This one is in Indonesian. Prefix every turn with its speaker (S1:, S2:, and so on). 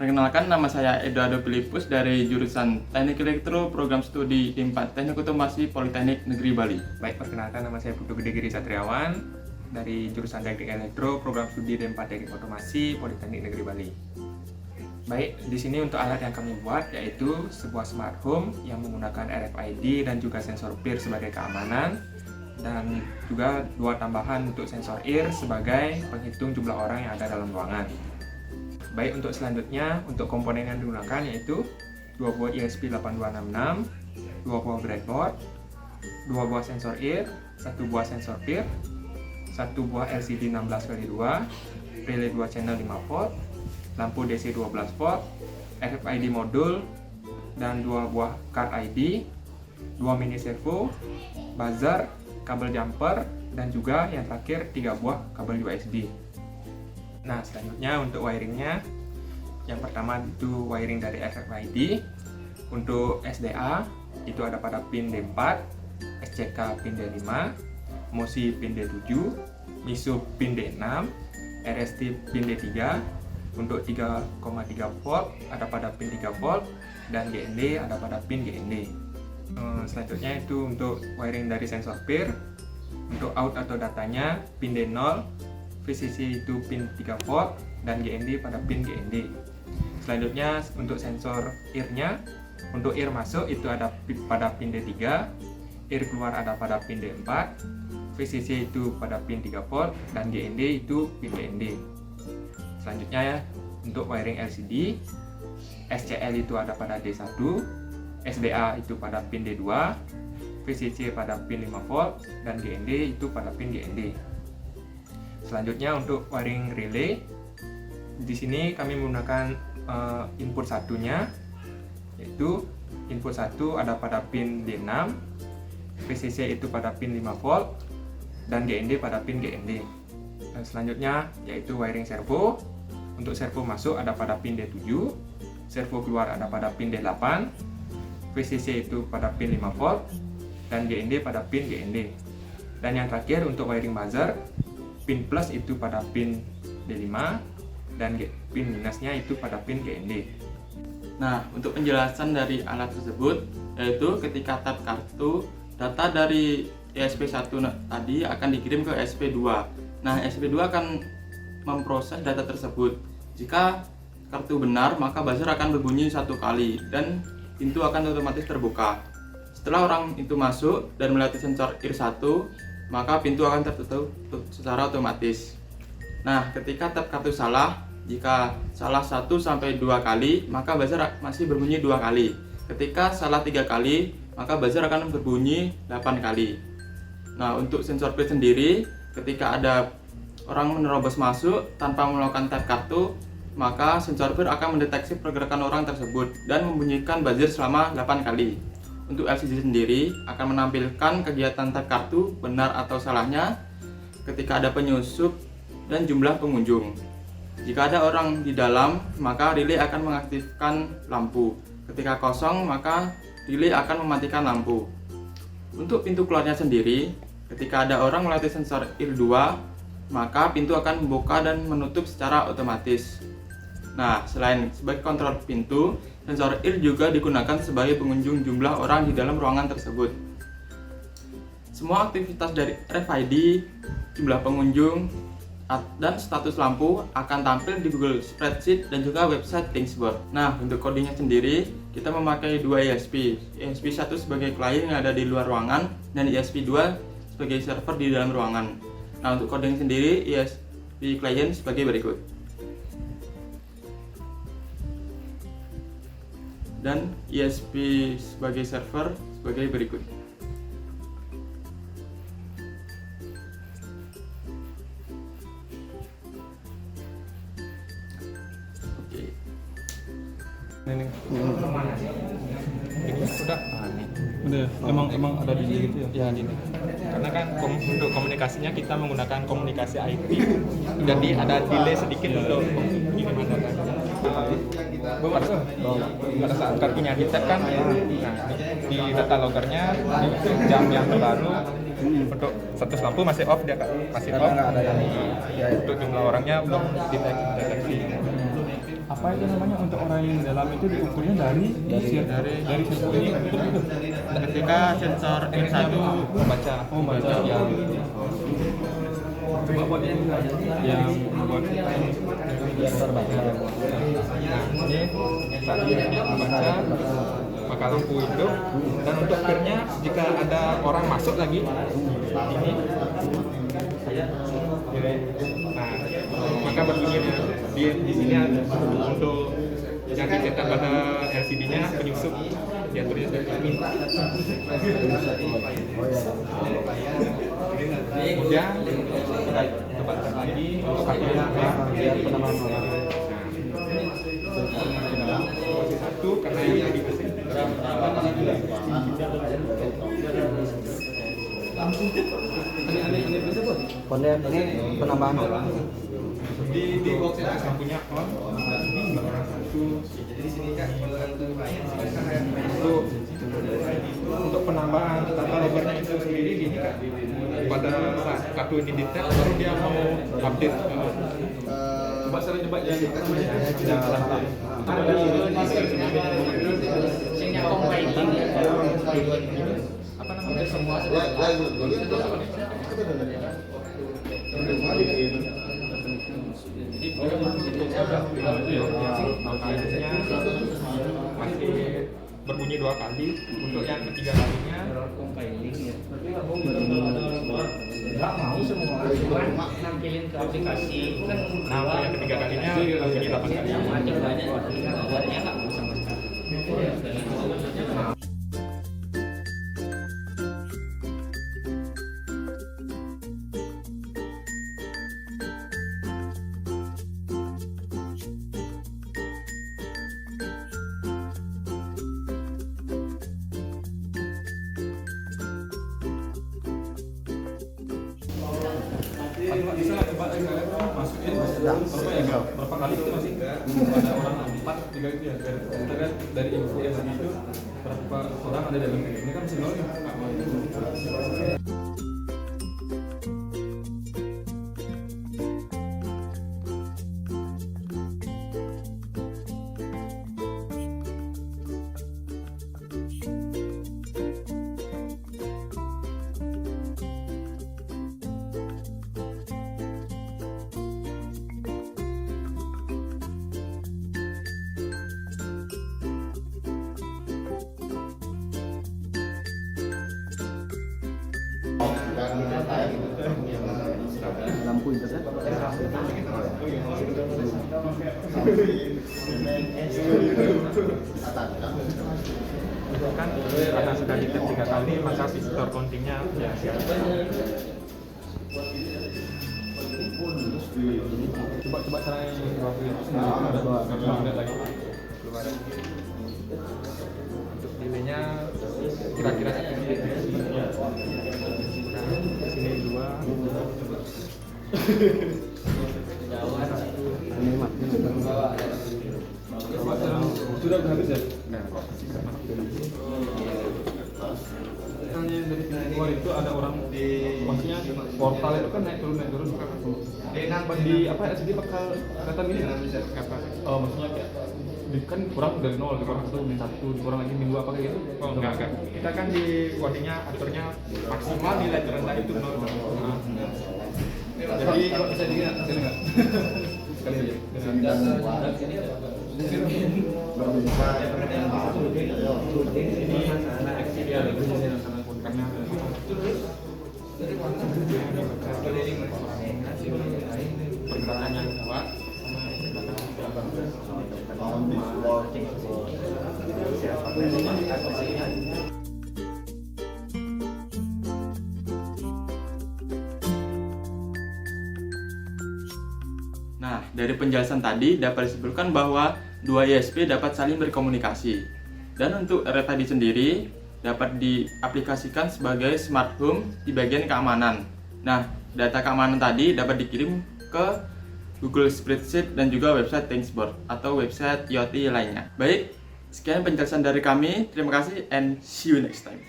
S1: Perkenalkan, nama saya Eduardo Filipus dari jurusan Teknik Elektro Program Studi D4 Teknik Otomasi Politeknik Negeri Bali.
S2: Baik, perkenalkan, nama saya Putu Gede Giri Satriawan dari jurusan Teknik Elektro Program Studi D4 Teknik Otomasi Politeknik Negeri Bali. Baik, di sini untuk alat yang kami buat yaitu sebuah smart home yang menggunakan RFID dan juga sensor peer sebagai keamanan, dan juga dua tambahan untuk sensor ear sebagai penghitung jumlah orang yang ada dalam ruangan. Baik, untuk selanjutnya, untuk komponen yang digunakan yaitu 2 buah ESP8266, 2 buah breadboard, 2 buah sensor ear, 1 buah sensor peer, 1 buah LCD 16x2, relay 2 channel 5 volt, lampu DC 12 volt, RFID modul, dan 2 buah card ID, 2 mini servo, buzzer, kabel jumper, dan juga yang terakhir 3 buah kabel USB. Nah, selanjutnya untuk wiringnya, yang pertama itu wiring dari RFID. Untuk SDA itu ada pada pin D4, SCK pin D5, MOSI pin D7, MISO pin D6, RST pin D3. Untuk 3,3 volt ada pada pin 3 volt, dan GND ada pada pin GND. Selanjutnya itu untuk wiring dari sensor peer. Untuk out atau datanya pin D0, VCC itu pin 3 volt, dan GND pada pin GND. Selanjutnya untuk sensor ear-nya, untuk ear masuk itu ada pada pin D3, ear keluar ada pada pin D4, VCC itu pada pin 3 volt, dan GND itu pin GND. Selanjutnya ya, untuk wiring LCD, SCL itu ada pada D1, SDA itu pada pin D2, VCC pada pin 5 volt, dan GND itu pada pin GND. Selanjutnya untuk wiring relay, di sini kami menggunakan input satunya, yaitu input 1 ada pada pin D6, VCC itu pada pin 5 volt, dan GND pada pin GND. Dan selanjutnya yaitu wiring servo. Untuk servo masuk ada pada pin D7, servo keluar ada pada pin D8, VCC itu pada pin 5 volt, dan GND pada pin GND. Dan yang terakhir untuk wiring buzzer, pin plus itu pada pin D5, dan pin minusnya itu pada pin GND.
S1: Nah, untuk penjelasan dari alat tersebut, yaitu ketika tap kartu, data dari ESP1 tadi akan dikirim ke ESP2. Nah, ESP2 akan memproses data tersebut. Jika kartu benar, maka buzzer akan berbunyi 1 kali dan pintu akan otomatis terbuka. Setelah orang itu masuk dan melewati sensor ear 1, maka pintu akan tertutup secara otomatis. Nah, ketika tap kartu salah, jika salah 1-2 kali, maka buzzer masih berbunyi 2 kali. Ketika salah 3 kali, maka buzzer akan berbunyi 8 kali. Nah, untuk sensor peer sendiri, ketika ada orang menerobos masuk tanpa melakukan tap kartu, maka sensor peer akan mendeteksi pergerakan orang tersebut dan membunyikan buzzer selama 8 kali. Untuk LCD sendiri akan menampilkan kegiatan tap kartu benar atau salahnya ketika ada penyusup dan jumlah pengunjung. Jika ada orang di dalam, maka relay akan mengaktifkan lampu. Ketika kosong, maka relay akan mematikan lampu. Untuk pintu keluarnya sendiri, ketika ada orang melewati sensor ear 2, maka pintu akan membuka dan menutup secara otomatis. Nah, selain sebagai kontrol pintu, sensor ear juga digunakan sebagai pengunjung jumlah orang di dalam ruangan tersebut. Semua aktivitas dari RFID, jumlah pengunjung, dan status lampu akan tampil di Google Spreadsheet dan juga website Thingsboard. Nah, untuk codingnya sendiri, kita memakai 2 ESP. ESP1 sebagai klien yang ada di luar ruangan, dan ESP2 sebagai server di dalam ruangan. Nah, untuk coding sendiri, ESP klien sebagai berikut. Dan ESP sebagai server sebagai berikut. Oke.
S2: Ini udah
S3: Udah, emang ada di gitu ya?
S2: ya gini. Karena kan untuk komunikasinya kita menggunakan komunikasi IP. Jadi ada delay sedikit untuk pengiriman data. Pada saat kartunya di tap kan, nah di data loggernya itu jam yang terbaru untuk status lampu masih off, dia masih off.
S3: Nggak ada yang
S2: Untuk jumlah orangnya belum deteksi.
S3: apa itu namanya, untuk orang yang dalam itu diukurnya dari sensor ini gitu.
S1: Ketika sensor N1
S3: Membaca. Oh, membaca. Ya. Coba buat yang buat kita ini terbaca. Nah, ini tadi membaca, maka lampu hidup, dan untuk firnya jika ada orang masuk lagi ini, nah maka berbunyi di sini untuk yang dicetak pada LCD-nya penyusup diaturnya seperti ini. Kemudian kita coba lagi untuk kartunya penambahan orang. Masih satu karena yang di mesin.
S4: Konten ini penambahan orang.
S3: Di box lampunya on. Untuk penambahan tata lebarnya itu sendiri gini Kak. Pada saat kartu ini di-tap baru dia mau update. Coba yang tidak lama. Apa namanya semua masih berbunyi 2 kali. Untuk yang ketiga kalinya
S5: nggak mau semua cuma nampilin ke aplikasi kan.
S3: nah untuk yang ketiga kalinya bunyi 8 kali.
S5: Macam banyak buatnya nggak mau sama sekali.
S3: Bisa nggak coba masukin berapa kali itu masih ada orang 4 3 itu ya, kita kan dari info yang tadi itu berapa orang ada dalam ini kan masih nol ya.
S4: Lampu internet.
S3: Kan karena sudah di-tap 3 kali maka visitor countingnya ya siap. Coba cara yang ada lagi. Untuk delaynya kira-kira 1 menit. Sini 2. Sudah habis ya? Nah, yang dari luar itu ada orang di, maksudnya portal itu kan naik turun di apa LCD bakal kelihatan ini apa? Oh, maksudnya kayak kan kurang dari 0, kurang 1, min 1, kurang lagi min 2 apa kayak gitu? Oh enggak. Kita kan di codingnya aturnya maksimal nilai terendah itu 0. Jadi kalau bisa dilihat hasilnya enggak? Sekali aja. Ini dia karena pergerakan yang kuat
S1: Nah, dari penjelasan tadi dapat disimpulkan bahwa dua ISP dapat saling berkomunikasi. Dan untuk RFID sendiri dapat diaplikasikan sebagai smart home di bagian keamanan. Nah, data keamanan tadi dapat dikirim ke Google Spreadsheet dan juga website Thingsboard atau website IoT lainnya. Baik, sekian penjelasan dari kami. Terima kasih and see you next time.